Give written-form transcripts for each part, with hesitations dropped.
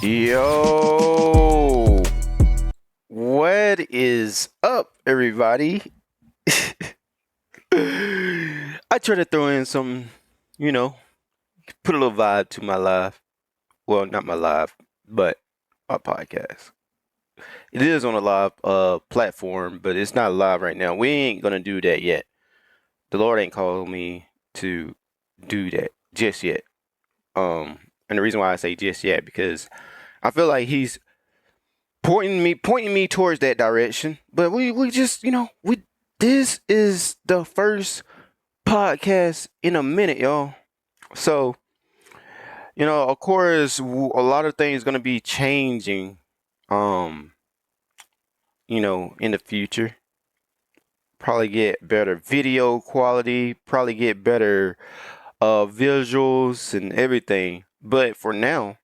Yo, what is up, everybody? I try to throw in some, you know, put a little vibe to my live. Well, not my live, but my podcast. It is on a live platform, but it's not live right now. We ain't gonna do that yet. The Lord ain't called me to do that just yet. And the reason why I say just yet because I feel like He's pointing me towards that direction. But we just we this is the first podcast in a minute, y'all. So of course, a lot of things gonna be changing. Um, in the future, probably get better video quality, probably get better visuals and everything. But for now,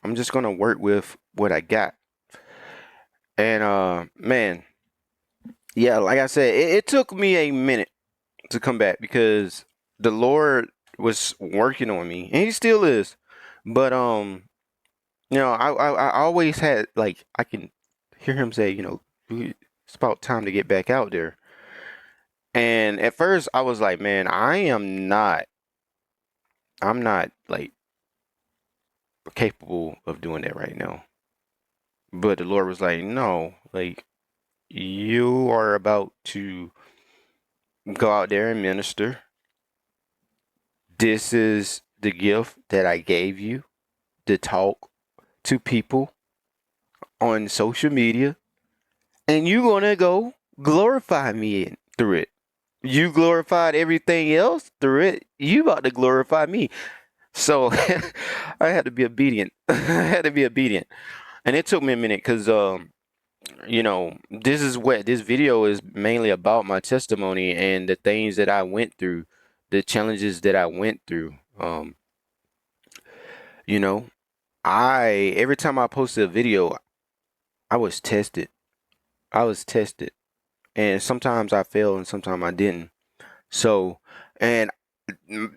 I'm just gonna work with what I got. And man, yeah, like I said, it took me a minute to come back because the Lord was working on me, and He still is. But I always had like I can hear Him say, it's about time to get back out there. And at first, I was like, man, I'm not like capable of doing that right now. But the Lord was like, no, like you are about to go out there and minister. This is the gift that I gave you to talk to people on social media, and you're gonna go glorify me through it. You glorified everything else through it. You about to glorify me. So I had to be obedient. I had to be obedient, and it took me a minute because this is what this video is mainly about: my testimony and the things that I went through, the challenges that I went through. You know, I every time I posted a video, I was tested. I was tested, and sometimes I failed, and sometimes I didn't. So, and mm,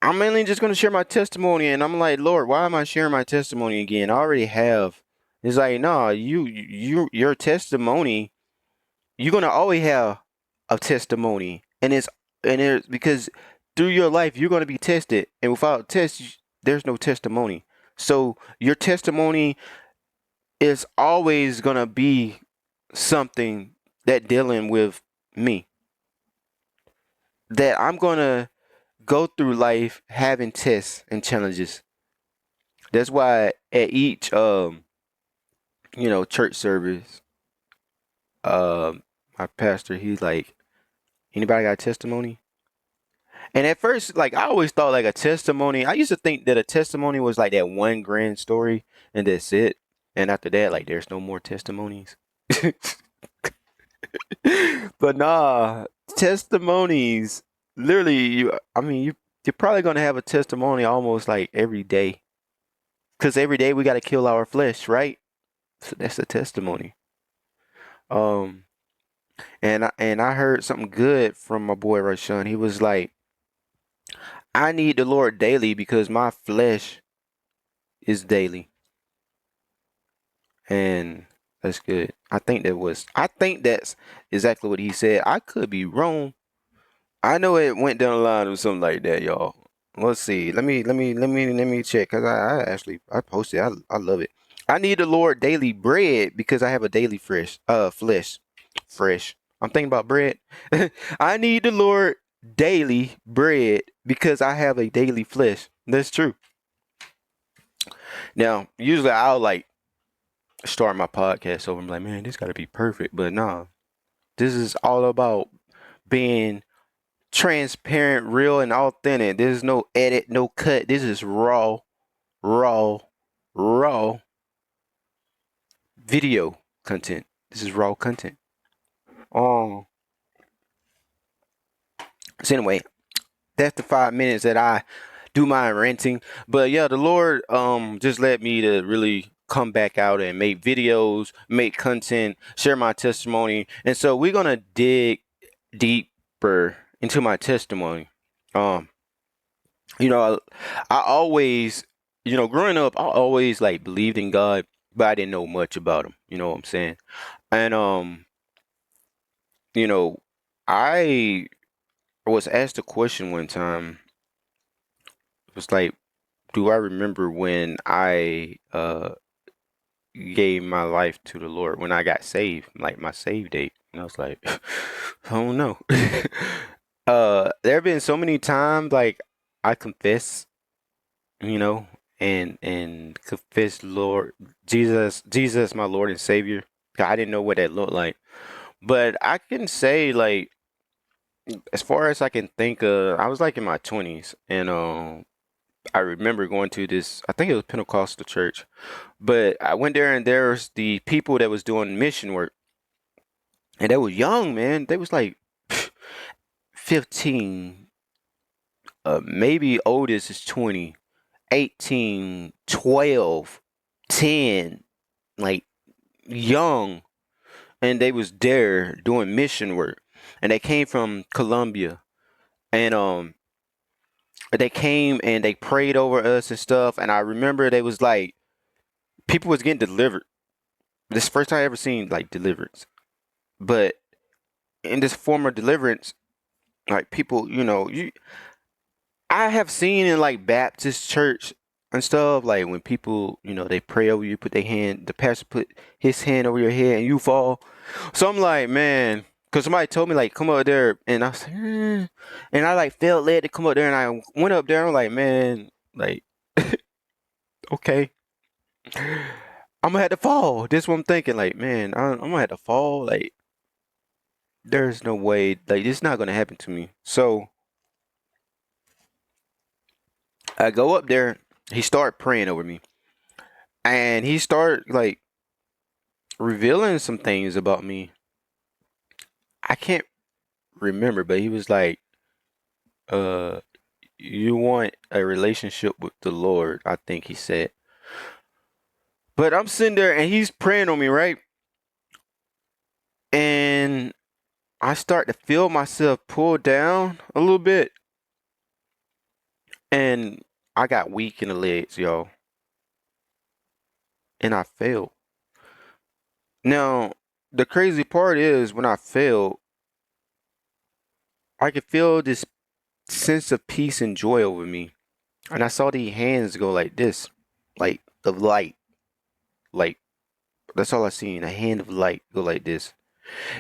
I'm mainly just gonna share my testimony, and I'm like, Lord, why am I sharing my testimony again? I already have. It's like, no, your testimony, you're gonna always have a testimony, and it's because through your life you're gonna be tested, and without test, there's no testimony. So your testimony is always gonna be something that dealing with me, that I'm gonna go through life having tests and challenges. That's why at each church service, my pastor, he's like, anybody got a testimony? And at first, like I always thought like a testimony, I used to think that a testimony was like that one grand story and that's it. And after that, like there's no more testimonies. But nah, testimonies. Literally, you're probably gonna have a testimony almost like every day, cause every day we gotta kill our flesh, right? So that's a testimony. Um, and I heard something good from my boy Rashawn. He was like, I need the Lord daily because my flesh is daily, and that's good. I think that's exactly what he said. I could be wrong. I know it went down the line or something like that, y'all. Let's see. Let me check because I actually I posted. I love it. I need the Lord daily bread because I have a daily fresh. I'm thinking about bread. I need the Lord daily bread because I have a daily flesh. That's true. Now, usually I'll like start my podcast over. I'm like, man, this got to be perfect, but nah, this is all about being transparent, real, and authentic. There's no edit, no cut. This is raw, raw video content. This is raw content. Um. So anyway, that's the 5 minutes that I do my renting. But yeah, the Lord just led me to really come back out and make videos, make content, share my testimony. And so we're gonna dig deeper into my testimony. Um, you know, I always growing up, I always like believed in God, but I didn't know much about him. You know what I'm saying? And you know, I was asked a question one time. It was like, do I remember when I gave my life to the Lord, when I got saved, like my save date? And I was like, I don't know. There have been so many times like I confess, you know, and confess Lord Jesus my Lord and Savior. I didn't know what that looked like. But I can say like as far as I can think of, I was like in my 20s and I remember going to this, I think it was Pentecostal church, but I went there and there's the people that was doing mission work and they were young, man. They was like 15, maybe oldest is 20, 18, 12, 10, like young, and they was there doing mission work. And they came from Colombia. And they came and they prayed over us and stuff. And I remember they was like people was getting delivered. This first time I ever seen like deliverance. But in this form of deliverance, like people, I have seen in like Baptist church and stuff, like when people, they pray over you, the pastor put his hand over your head and you fall. So I'm like, man, because somebody told me like come up there, and I was like, and I like felt led to come up there, and I went up there. And I'm like, man, like, okay, I'm gonna have to fall. This is what I'm thinking, like, man, I'm gonna have to fall. Like, there's no way, like, this is not gonna happen to me. So I go up there. He started praying over me, and he started like revealing some things about me. I can't remember, but he was like, uh, you want a relationship with the Lord, I think he said. But I'm sitting there and he's praying on me, right? And I start to feel myself pull down a little bit. And I got weak in the legs, y'all. And I fell. Now, the crazy part is when I fell, I could feel this sense of peace and joy over me. And I saw the hands go like this, like the light. Like, that's all I seen. A hand of light go like this.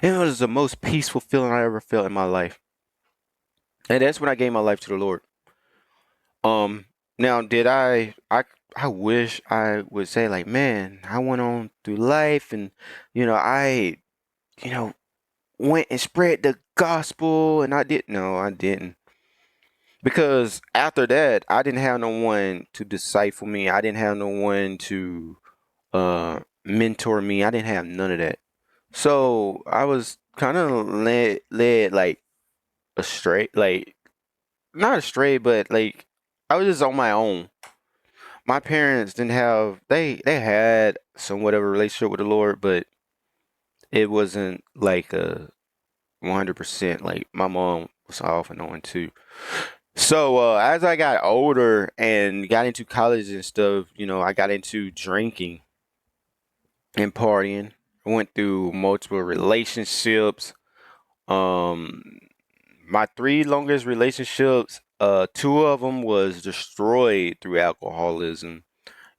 And it was the most peaceful feeling I ever felt in my life. And that's when I gave my life to the Lord. Now did I wish I would say like, man, I went on through life and I, you know, went and spread the gospel and I did no, I didn't. Because after that, I didn't have no one to disciple me. I didn't have no one to mentor me. I didn't have none of that. So I was kind of led like astray, like not astray, but like I was just on my own. My parents didn't have they had somewhat of a relationship with the Lord, but it wasn't like a 100%. Like my mom was off and on too. So as I got older and got into college and stuff, I got into drinking and partying. I went through multiple relationships. Um, my three longest relationships, two of them was destroyed through alcoholism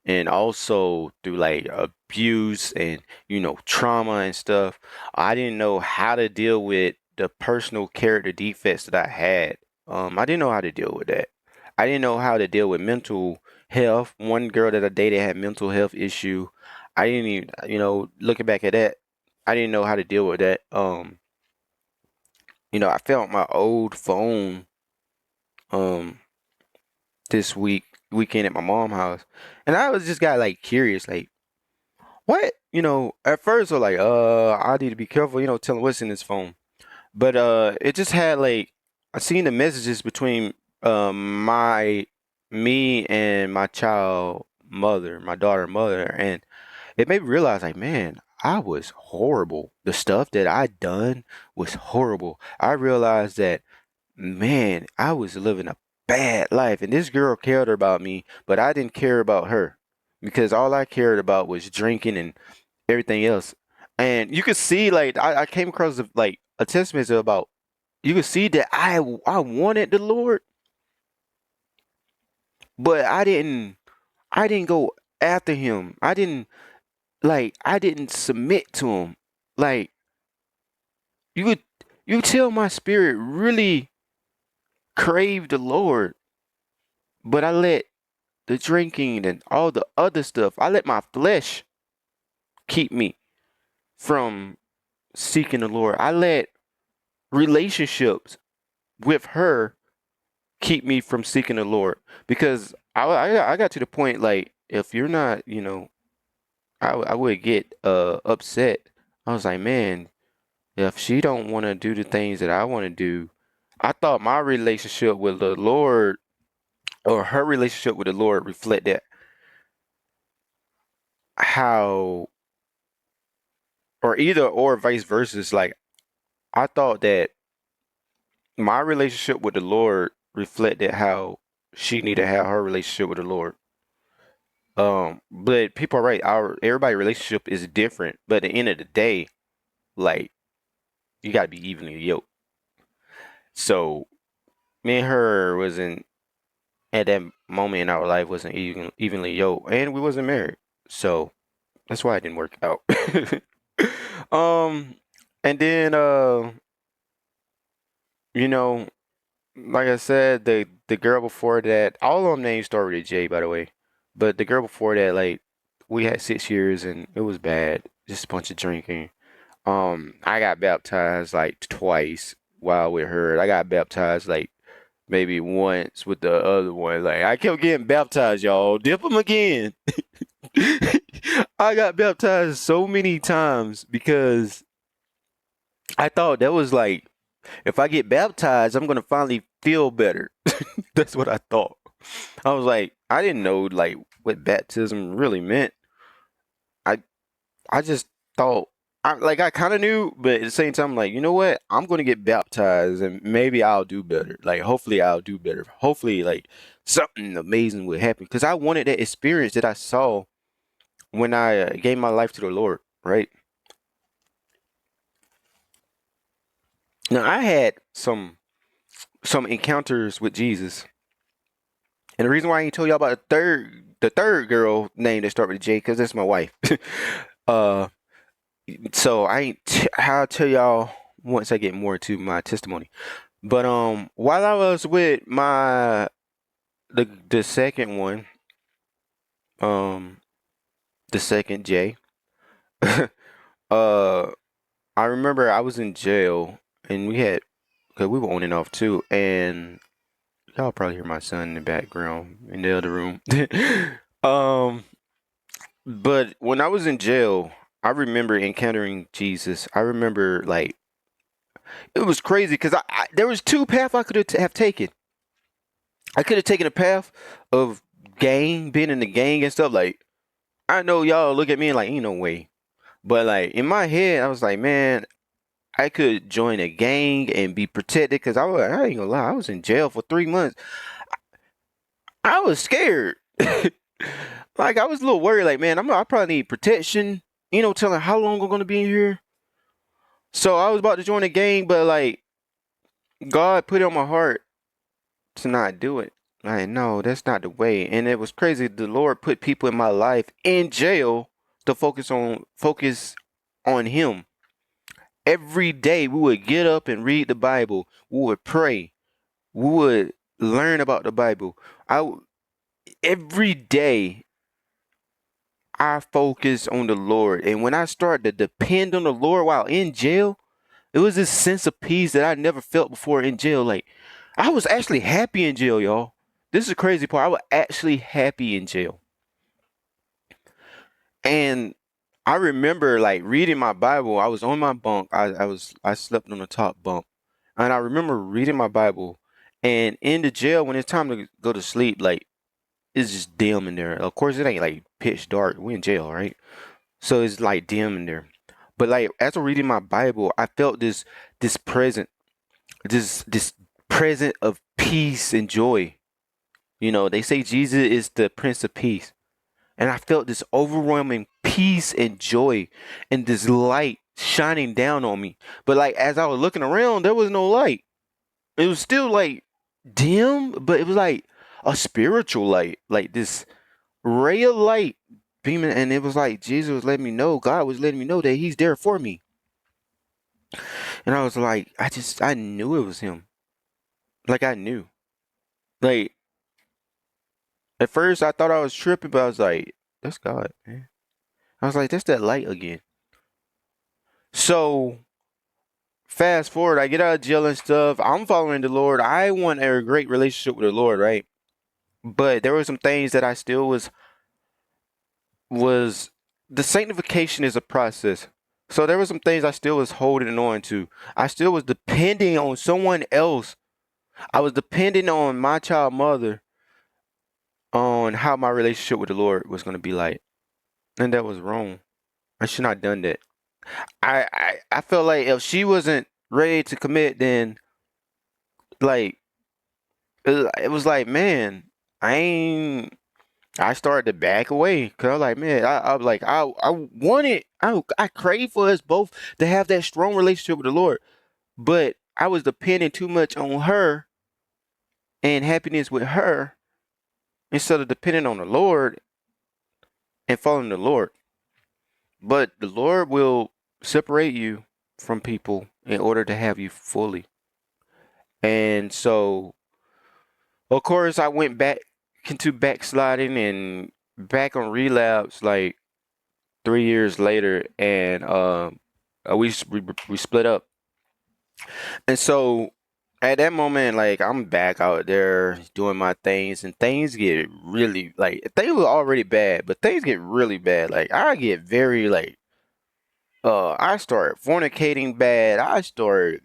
and also through like abuse and trauma and stuff. I didn't know how to deal with the personal character defects that I had. I didn't know how to deal with that. I didn't know how to deal with mental health. One girl that I dated had mental health issue. I didn't even, looking back at that, I didn't know how to deal with that. I found my old phone um this weekend at my mom's house, and I was just got like curious, like what? At first I was like, I need to be careful, telling what's in this phone. But it just had like I seen the messages between my me and my child mother, my daughter mother, and it made me realize like, man, I was horrible. The stuff that I done was horrible. I realized that, man, I was living a bad life, and this girl cared about me, but I didn't care about her because all I cared about was drinking and everything else. And you could see, like, I came across like a testament about, you could see that I wanted the Lord, but I didn't go after him. I didn't submit to him. Like, you could you tell my spirit really craved the Lord, but I let the drinking and all the other stuff, I let my flesh keep me from seeking the Lord. I let relationships with her keep me from seeking the Lord, because I got to the point, like, if you're not, I would get upset. I was like, man, if she don't want to do the things that I want to do, I thought my relationship with the Lord, or her relationship with the Lord, reflected how, or either or vice versa. It's like, I thought that my relationship with the Lord reflected how she needed to have her relationship with the Lord. But people are right. Everybody's relationship is different. But at the end of the day, like, you gotta be evenly yoked. So me and her wasn't, at that moment in our life, wasn't evenly yoked, and we wasn't married. So that's why it didn't work out. um, and then you know, like I said, the girl before that, all of them names start with a J, by the way. But the girl before that, like, we had 6 years and it was bad. Just a bunch of drinking. I got baptized like twice while with her. I got baptized like maybe once with the other one. Like, I kept getting baptized, y'all. Dip them again. I got baptized so many times because I thought that was like, if I get baptized, I'm gonna finally feel better. That's what I thought. I was like, I didn't know like what baptism really meant. I I just thought, I kind of knew, but at the same time, like, you know what? I'm gonna get baptized, and maybe I'll do better. Like, hopefully, I'll do better. Hopefully, like, something amazing will happen, because I wanted that experience that I saw when I gave my life to the Lord. Right now, I had some encounters with Jesus, and the reason why I ain't told y'all about the third girl name that start with J, because that's my wife. uh, so I'll tell y'all once I get more into my testimony. But while I was with the second one, um, the second J, uh, I remember I was in jail, and cause we were on and off too, and y'all probably hear my son in the background in the other room. um, but when I was in jail, I remember encountering Jesus. I remember, like, it was crazy because there was two paths I could have taken. I could have taken a path of being in the gang and stuff. Like, I know y'all look at me like, ain't no way. But, like, in my head, I was like, man, I could join a gang and be protected, because I ain't gonna lie, I was in jail for 3 months. I was scared. Like, I was a little worried, like, man, I probably need protection, telling how long I'm gonna be in here. So I was about to join a gang, but, like, God put it on my heart to not do it. Like, no, that's not the way. And it was crazy. The Lord put people in my life in jail to focus on Him. Every day we would get up and read the Bible. We would pray. We would learn about the Bible. Every day I focus on the Lord. And when I started to depend on the Lord while in jail, it was this sense of peace that I never felt before in jail. Like, I was actually happy in jail, y'all. This is the crazy part. I was actually happy in jail. And I remember, like, reading my Bible. I was on my bunk. I slept on the top bunk. And I remember reading my Bible. And in the jail, when it's time to go to sleep, like, it's just dim in there. Of course, it ain't like pitch dark. We in jail, right? So it's like dim in there. But, like, as I'm reading my Bible, I felt this present, this present of peace and joy. You know, they say Jesus is the Prince of Peace. And I felt this overwhelming peace and joy and this light shining down on me. But like as I was looking around, there was no light. It was still like dim, but it was like a spiritual light, like this ray of light beaming. And it was like Jesus was letting me know, God was letting me know that He's there for me. And I was like, I knew it was Him. Like I knew. Like at first I thought I was tripping, but I was like, that's God, man. I was like, that's that light again. So fast forward, I get out of jail and stuff. I'm following the Lord. I want a great relationship with the Lord, right? But there were some things that I still was the sanctification is a process. So there were some things I still was holding on to. I still was depending on someone else. I was depending on my child mother on how my relationship with the Lord was going to be like. And that was wrong. I should not have done that. I felt like if she wasn't ready to commit, then like it was like, man, I ain't. I started to back away because I was like, man, I was like, I wanted, I crave for us both to have that strong relationship with the Lord, but I was depending too much on her and happiness with her instead of depending on the Lord and following the Lord. But the Lord will separate you from people in order to have you fully. And so, of course, I went back into backsliding and back on relapse like 3 years later, and we split up. And so at that moment, like I'm back out there doing my things, and things get really like things were already bad, but things get really bad. Like I get very like I start fornicating bad. I start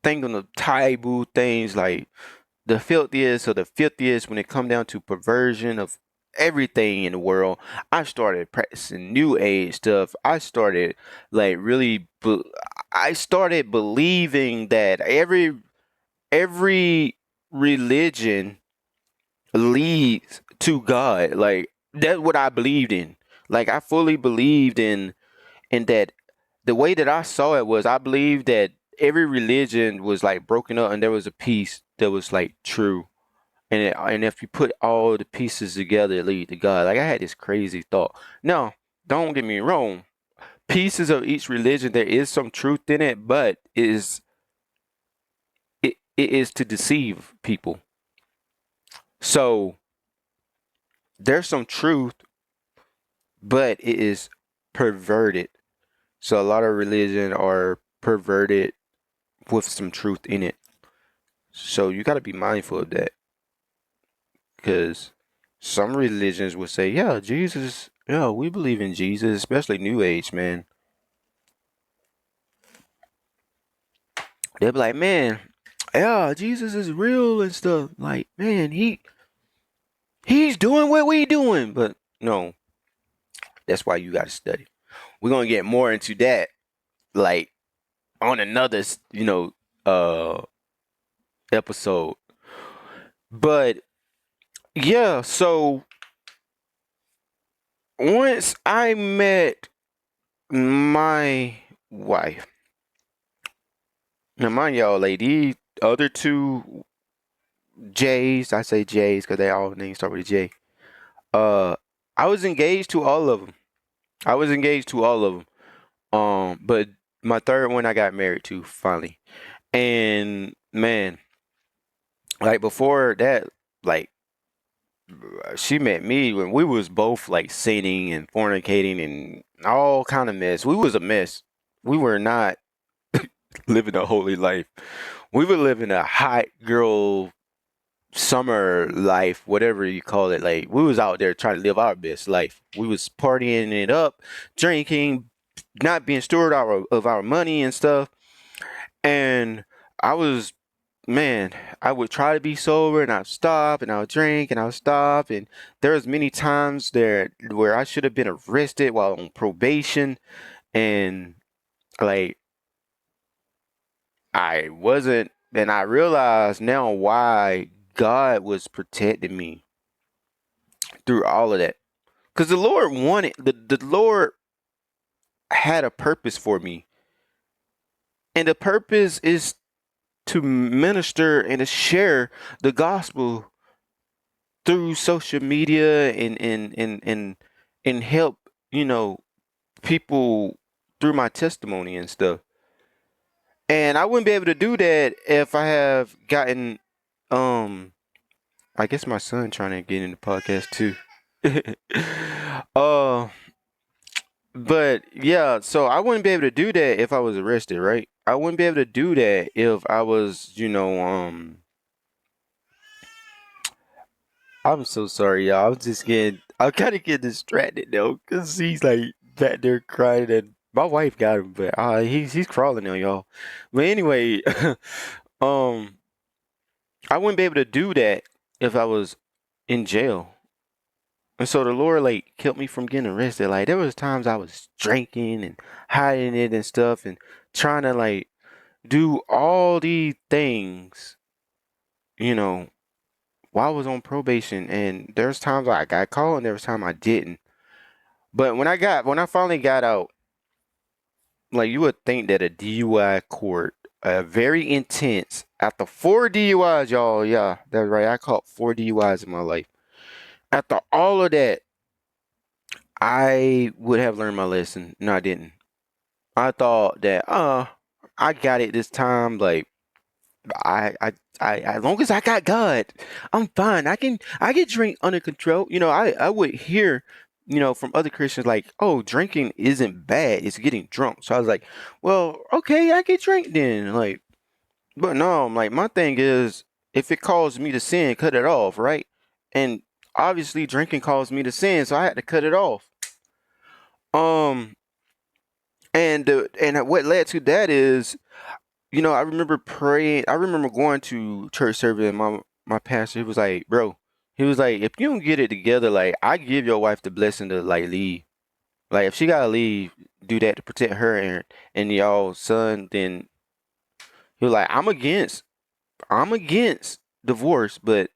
thinking of taboo things like the filthiest of the filthiest when it come down to perversion of everything in the world. I started practicing new age stuff. I started like I started believing that every religion leads to God. Like that's what I believed in. Like I fully believed in that. The way that I saw it was I believed that every religion was like broken up and there was a piece that was like true. And if you put all the pieces together, it lead to God. Like I had this crazy thought. No, don't get me wrong. Pieces of each religion, there is some truth in it, but it is to deceive people. So there's some truth, but it is perverted. So a lot of religion are perverted with some truth in it. So you got to be mindful of that, because some religions would say, yeah, Jesus, yeah, we believe in Jesus, especially New Age, man. They'll be like, man, yeah, Jesus is real and stuff. Like, man, he's doing what we doing. But no, that's why you got to study. We're gonna get more into that, like on another, uh, episode. But yeah, so once I met my wife, now mind y'all, like these other two J's, I say J's because they all names start with a J. Uh, I was engaged to all of them. I was engaged to all of them. But my third one I got married to finally. And man, like before that, like she met me when we was both like sinning and fornicating and all kind of mess. We was a mess. We were not living a holy life. We were living a hot girl summer life, whatever you call it. Like we was out there trying to live our best life. We was partying it up, drinking, not being steward of our money and stuff. And I was, man, I would try to be sober and I'd stop and I would drink and I would stop. And there was many times there where I should have been arrested while on probation. And like, I wasn't, and I realize now why God was protecting me through all of that. Because the Lord wanted, the Lord had a purpose for me. And the purpose is to minister and to share the gospel through social media and help, people through my testimony and stuff. And I wouldn't be able to do that if I have gotten I guess my son trying to get in the podcast too. uh but yeah, so I wouldn't be able to do that if I was arrested, right? I wouldn't be able to do that if I was, I'm so sorry, y'all. I'm kind of getting distracted though, cause he's like back there crying, and my wife got him, but he's crawling now, y'all. But anyway, um, I wouldn't be able to do that if I was in jail. And so the Lord like kept me from getting arrested. Like there was times I was drinking and hiding it and stuff and trying to like do all these things, you know, while I was on probation. And there's times I got caught and there was time I didn't. But when I finally got out, like you would think that a DUI court, very intense, after 4 DUIs, y'all, yeah, that's right. I caught 4 DUIs in my life. After all of that, I would have learned my lesson. No, I didn't. I thought that, I got it this time. Like as long as I got God, I'm fine. I can drink under control. I would hear, from other Christians like, oh, drinking isn't bad. It's getting drunk. So I was like, well, okay, I can drink then. Like, but no, I'm like, my thing is, if it caused me to sin, cut it off, right? And obviously, drinking caused me to sin, so I had to cut it off. Um, and what led to that is, I remember praying. I remember going to church service, and my pastor, he was like, bro, he was like, if you don't get it together, like, I give your wife the blessing to like leave. Like, if she gotta leave, do that to protect her and y'all son. Then he was like, I'm against divorce, but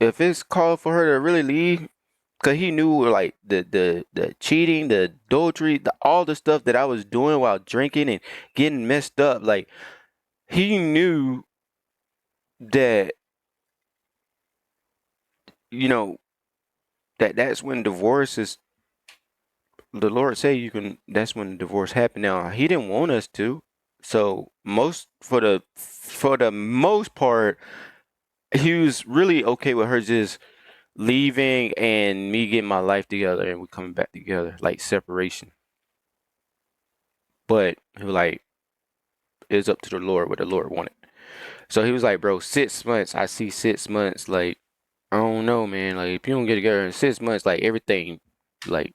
if it's called for her to really leave, cause he knew like the cheating, the adultery, all the stuff that I was doing while drinking and getting messed up, like he knew that, you know that's when divorce is, the Lord say you can, that's when divorce happened. Now he didn't want us to, so for the most part, he was really okay with her just leaving and me getting my life together and we coming back together, like separation. But he was like, it's up to the Lord what the Lord wanted. So he was like, bro, 6 months. I see 6 months. Like, I don't know, man. Like, if you don't get together in 6 months, like everything, like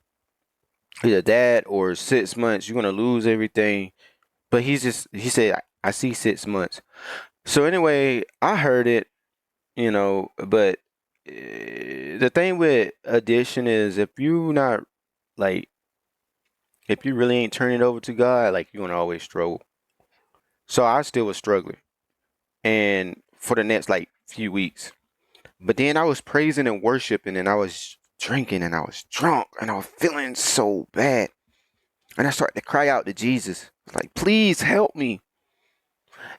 either that or 6 months, you're gonna lose everything. But he said, I see 6 months. So anyway, I heard it, but the thing with addiction is like, if you really ain't turning it over to God, like you're gonna always struggle. So I still was struggling, and for the next like few weeks. But then I was praising and worshiping, and I was drinking, and I was drunk, and I was feeling so bad. And I started to cry out to Jesus, like, please help me.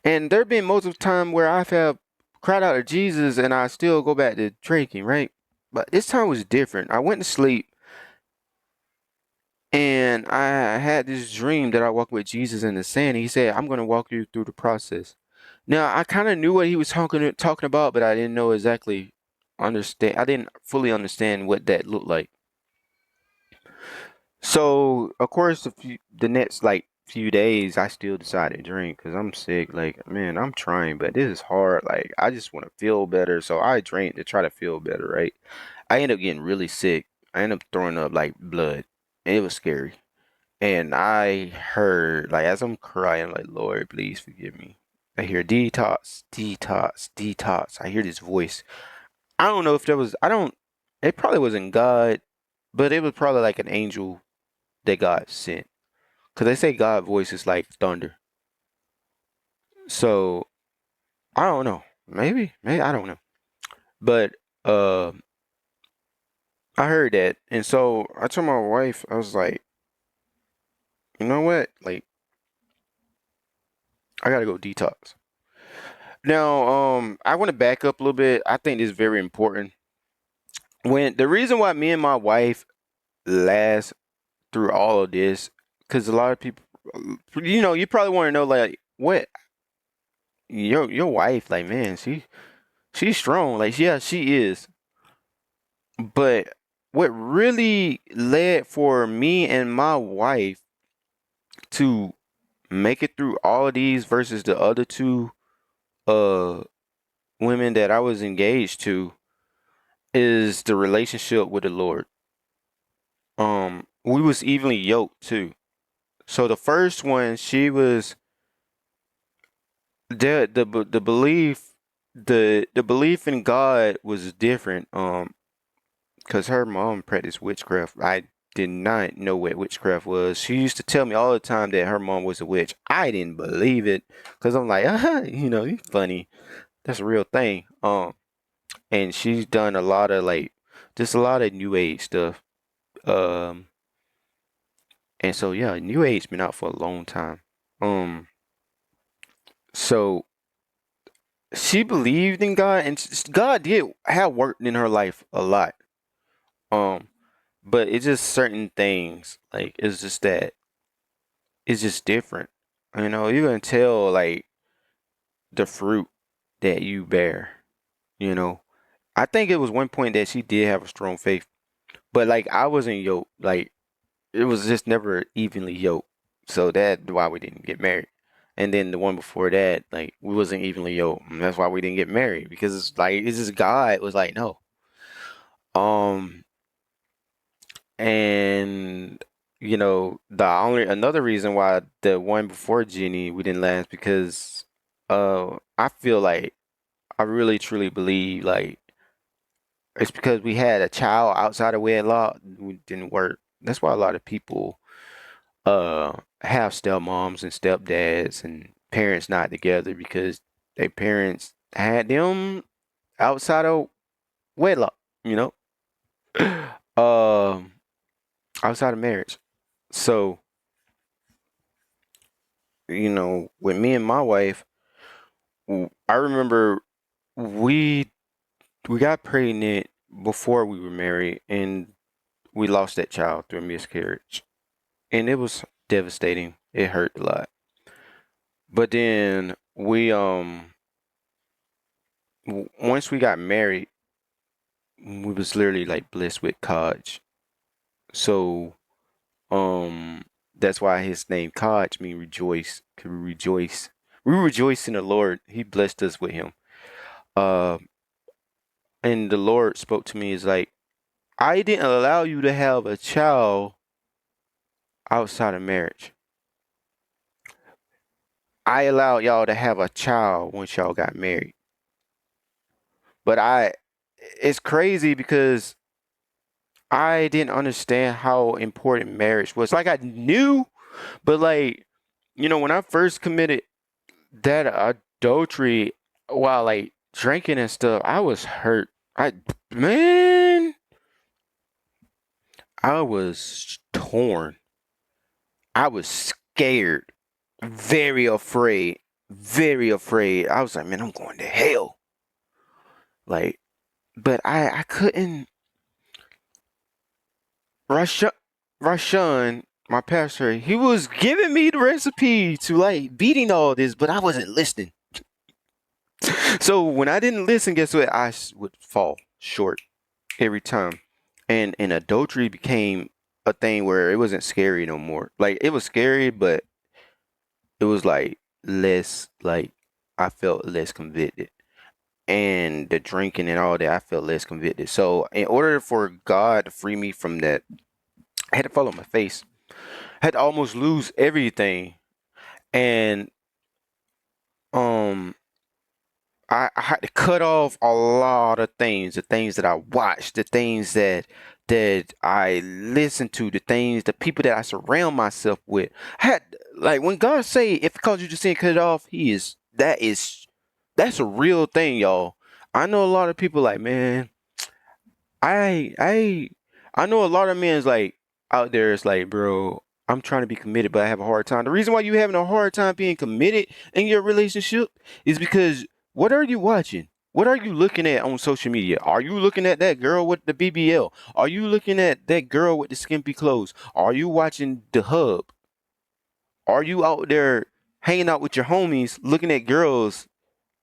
And there have been multiple times where I have cried out to Jesus, and I still go back to drinking, right? But this time was different. I went to sleep, and I had this dream that I walked with Jesus in the sand. He said, I'm going to walk you through the process. Now, I kind of knew what he was talking about, but I didn't know exactly understand. I didn't fully understand what that looked like. So, of course, the next like few days, I still decided to drink because I'm sick. Like, man, I'm trying, but this is hard. Like, I just want to feel better, so I drank to try to feel better, right? I ended up getting really sick. I ended up throwing up like blood. And it was scary. And I heard, like, as I'm crying, like, Lord, please forgive me. I hear detox, detox, detox. I hear this voice. I don't know if it probably wasn't God, but it was probably like an angel that God sent. Because they say God voice is like thunder. So, I don't know. Maybe, I don't know. But uh, I heard that, and so I told my wife, I was like, you know what? Like, I gotta go detox. Now, I want to back up a little bit. I think this is very important. When the reason why me and my wife last through all of this, because a lot of people, you probably want to know, like, what your wife, like, man, she's strong, like, yeah, she is. But what really led for me and my wife to make it through all of these versus the other two uh women that I was engaged to is the relationship with the Lord. We was evenly yoked too. So the first one, she was the belief the belief in God was different. Because her mom practiced witchcraft. I did not know what witchcraft was. She used to tell me all the time that her mom was a witch. I didn't believe it because I'm like, you're funny. That's a real thing. And she's done a lot of like just a lot of new age stuff. Um, and so yeah, new age been out for a long time. Um, so she believed in God, and God did have worked in her life a lot. Um, but it's just certain things like it's just that it's just different. You can tell like the fruit that you bear. You know, I think it was one point that she did have a strong faith, but like I wasn't yoked. Like it was just never evenly yoked. So that's why we didn't get married. And then the one before that, like we wasn't evenly yoked. And that's why we didn't get married because it's just God was like no. Um, and the only another reason why the one before Jenny we didn't last because I feel like I really truly believe like it's because we had a child outside of wedlock we didn't work. That's why a lot of people have stepmoms and stepdads and parents not together because their parents had them outside of wedlock, you know? um outside of marriage. So with me and my wife, I remember we we got pregnant before we were married, and we lost that child through a miscarriage, and it was devastating. It hurt a lot. But then once we got married, we was literally like blessed with Kaj. So that's why his name Kaj mean rejoice. Could we rejoice? We rejoice in the Lord. He blessed us with him. Uh, and the Lord spoke to me is like, I didn't allow you to have a child outside of marriage. I allowed y'all to have a child once y'all got married. But it's crazy because I didn't understand how important marriage was. Like I knew, but like, when I first committed that adultery while like drinking and stuff, I was hurt. Man, I was torn. I was scared, very afraid, very afraid. I was like, man, I'm going to hell. Like, but I couldn't. Rashawn, my pastor, he was giving me the recipe to like beating all this, but I wasn't listening. So when I didn't listen, guess what? I would fall short every time, and adultery became a thing where it wasn't scary no more. Like it was scary, but it was like less like I felt less convicted. And the drinking and all that, I felt less convicted. So in order for God to free me from that, I had to fall on my face. I had to almost lose everything. And um I had to cut off a lot of things, the things that I watched, the things that I listened to, the people that I surround myself with. I had like when God say if it calls you to sin, cut it off, that's a real thing, y'all. I know a lot of people like, man, I I I know a lot of men's like out there. It's like, bro, I'm trying to be committed, but I have a hard time. The reason why you having a hard time being committed in your relationship is because what are you watching? What are you looking at on social media? Are you looking at that girl with the BBL? Are you looking at that girl with the skimpy clothes? Are you watching the hub? Are you out there hanging out with your homies looking at girls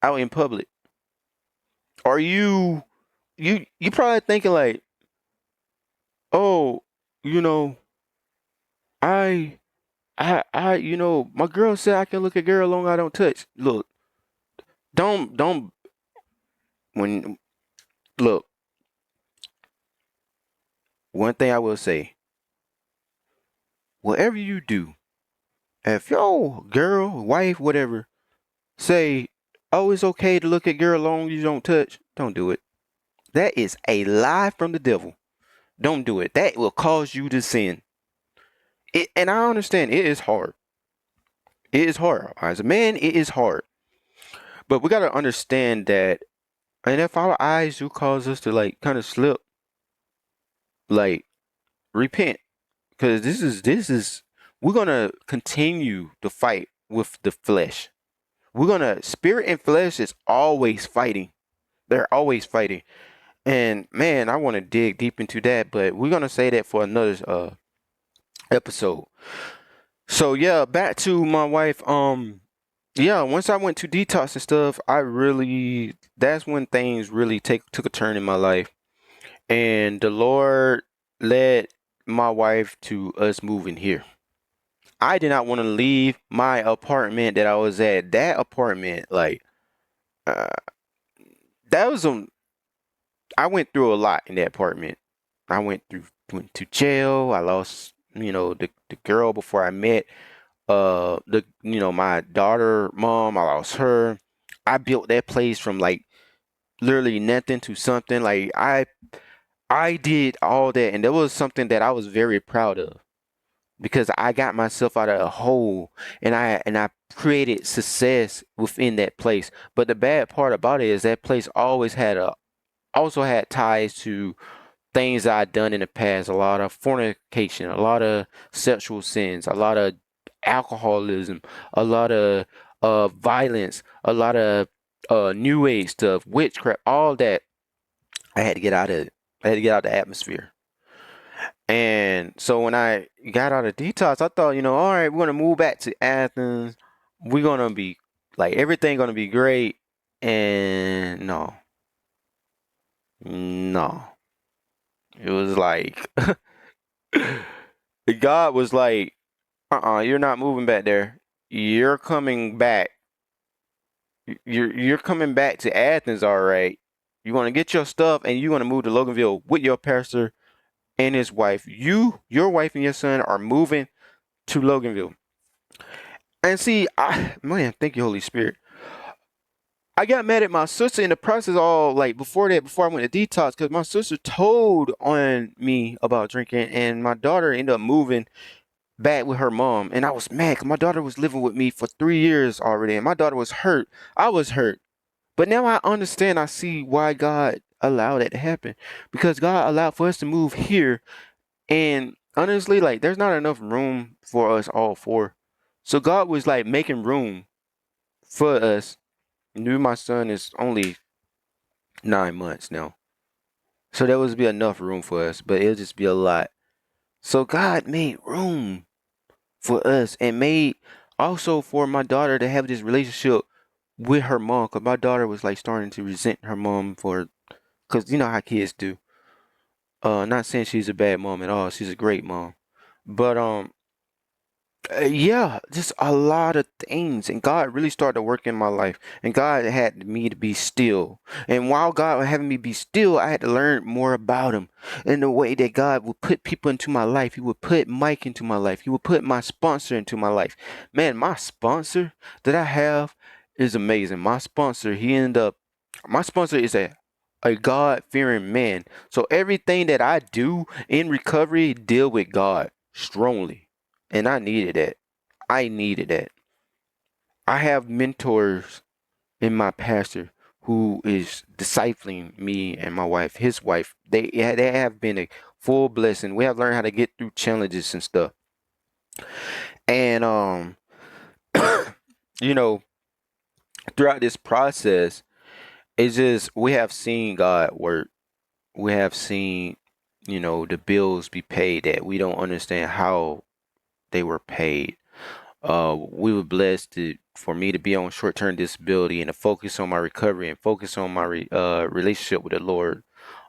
out in public? Are you probably thinking like, oh, you know, I my girl said I can look at girl long I don't touch. Look, don't when look, one thing I will say, whatever you do, if your girl, wife, whatever, say, oh, it's okay to look at girl long you don't touch, don't do it. That is a lie from the devil. Don't do it. That will cause you to sin. And I understand it is hard. It is hard. As a man, it is hard. But we gotta understand that, and if our eyes do cause us to like kind of slip, like repent, because this is we're gonna continue to fight with the flesh. We're gonna spirit and flesh is always fighting. They're always fighting. And man, I want to dig deep into that, but we're gonna say that for another episode. So yeah, back to my wife. Yeah, once I went to detox and stuff, that's when things really took a turn in my life. And the Lord led my wife to us moving here. I did not want to leave my apartment that I was at. That apartment, like, uh, that was I went through a lot in that apartment. I went to jail. I lost, the girl before I met my daughter mom. I lost her. I built that place from like literally nothing to something. Like I did all that, and that was something that I was very proud of because I got myself out of a hole, and I created success within that place. But the bad part about it is that place always also had ties to things I'd done in the past. A lot of fornication, a lot of sexual sins, a lot of alcoholism, a lot of violence, a lot of new age stuff, witchcraft, all that. I had to get out of it. I had to get out of the atmosphere. And so when I got out of detox, I thought, all right, we're gonna move back to Athens. We're gonna be like everything gonna be great. And no, no. It was like God was like, you're not moving back there. You're coming back. You're coming back to Athens, all right. You want to get your stuff and you want to move to Loganville with your pastor and his wife. Your wife and your son are moving to Loganville. And see, man, thank you, Holy Spirit. I got mad at my sister in the process all like before I went to detox because my sister told on me about drinking and my daughter ended up moving back with her mom. And I was mad because my daughter was living with me for 3 years already and my daughter was hurt. I was hurt. But now I understand, I see why God allowed that to happen. Because God allowed for us to move here. And honestly, like, there's not enough room for us all four. So God was like making room for us. Knew my son is only 9 months now. So there was be enough room for us, but it'll just be a lot. So God made room for us and made also for my daughter to have this relationship with her mom. Cause my daughter was like starting to resent her mom cause you know how kids do. Not saying she's a bad mom at all. She's a great mom, but yeah, just a lot of things. And God really started to work in my life. And God had me to be still. And while God was having me be still, I had to learn more about Him. In the way that God would put people into my life. He would put Mike into my life. He would put my sponsor into my life. Man, my sponsor that I have is amazing. My sponsor is a God-fearing man. So everything that I do in recovery deal with God strongly. And I needed that. I needed that. I have mentors in my pastor who is discipling me and my wife, his wife. They have been a full blessing. We have learned how to get through challenges and stuff. And you know, throughout this process, it's just we have seen God work. We have seen, the bills be paid that we don't understand how they were paid. We were blessed for me to be on short-term disability and to focus on my recovery and focus on my relationship with the Lord.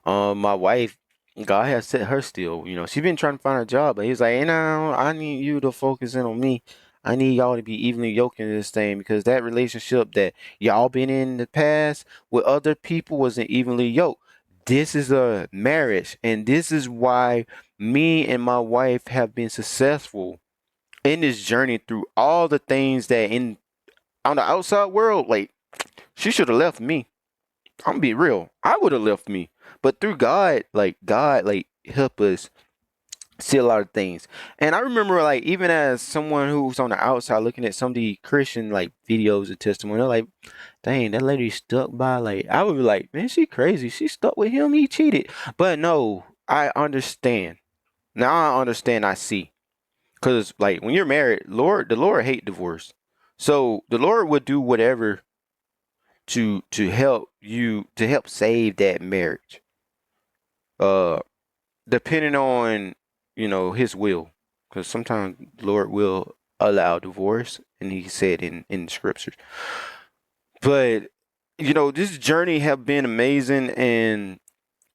My wife, God has set her still. She's been trying to find a job, but He's like, hey, no, I need you to focus in on me. I need y'all to be evenly yoked in this thing because that relationship that y'all been in the past with other people wasn't evenly yoked. This is a marriage, and this is why me and my wife have been successful in this journey through all the things that in on the outside world, like she should have left me. I'm gonna be real. I would have left me. But through God like help us see a lot of things. And I remember like even as someone who's on the outside looking at some of the Christian like videos and testimony, they're like, dang, that lady stuck by like I would be like, man, she crazy. She stuck with him, he cheated. But no, I understand. Now I understand, I see. Cause like when you're married, the Lord hate divorce. So the Lord would do whatever to help save that marriage. Uh, depending on His will, because sometimes the Lord will allow divorce, and He said in the scriptures. But this journey have been amazing, and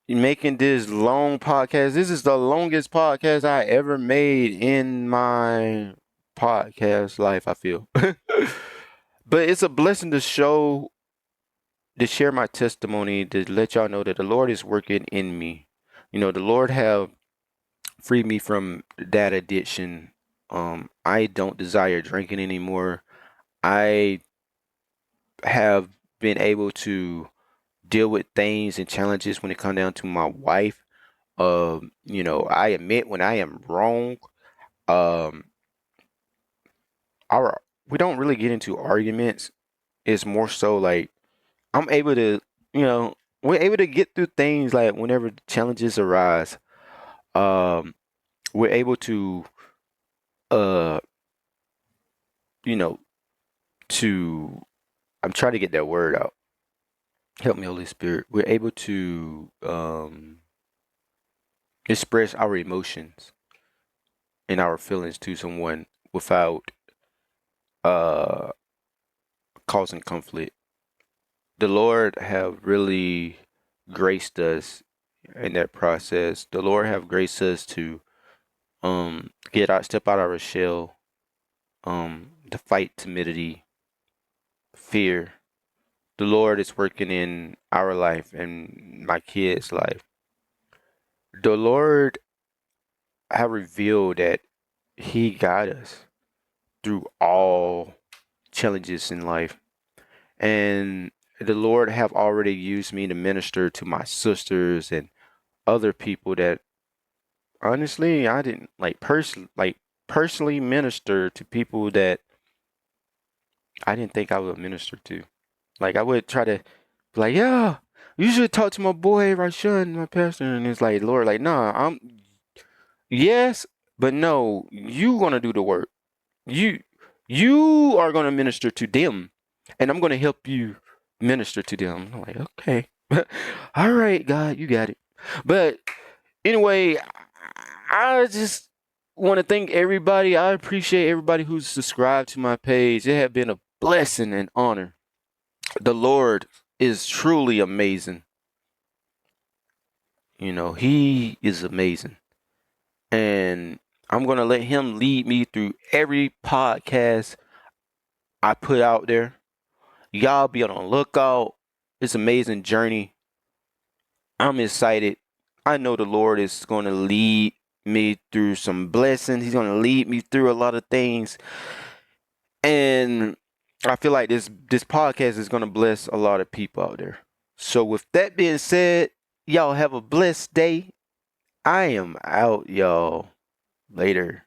making this long podcast. This is the longest podcast I ever made in my podcast life, I feel. But it's a blessing to share my testimony, to let y'all know that the Lord is working in me. The Lord have freed me from that addiction. I don't desire drinking anymore. I have been able to deal with things and challenges when it comes down to my wife. I admit when I am wrong. Um, our we don't really get into arguments. It's more so like I'm able to, we're able to get through things like whenever challenges arise. Um, we're able to, uh, you know, to I'm trying to get that word out. Help me, Holy Spirit. We're able to express our emotions and our feelings to someone without uh causing conflict. The Lord have really graced us in that process. The Lord have graced us to step out of our shell, to fight timidity, fear. The Lord is working in our life and my kids' life. The Lord have revealed that He got us through all challenges in life. And the Lord have already used me to minister to my sisters and other people that honestly I didn't personally minister to people that I didn't think I would minister to. Like I would try to be like, yeah, you should talk to my boy Rashan, my pastor, and it's like, Lord, like, nah, yes, but no, you gonna do the work. You you are gonna minister to them, and I'm gonna help you minister to them. I'm like, okay, all right, God, you got it. But anyway, I just want to thank everybody. I appreciate everybody who's subscribed to my page. It has been a blessing and honor. The Lord is truly amazing. He is amazing. And I'm going to let Him lead me through every podcast I put out there. Y'all be on the lookout. It's an amazing journey. I'm excited. I know the Lord is going to lead me through some blessings. He's going to lead me through a lot of things. And I feel like this podcast is going to bless a lot of people out there. So with that being said, y'all have a blessed day. I am out, y'all. Later.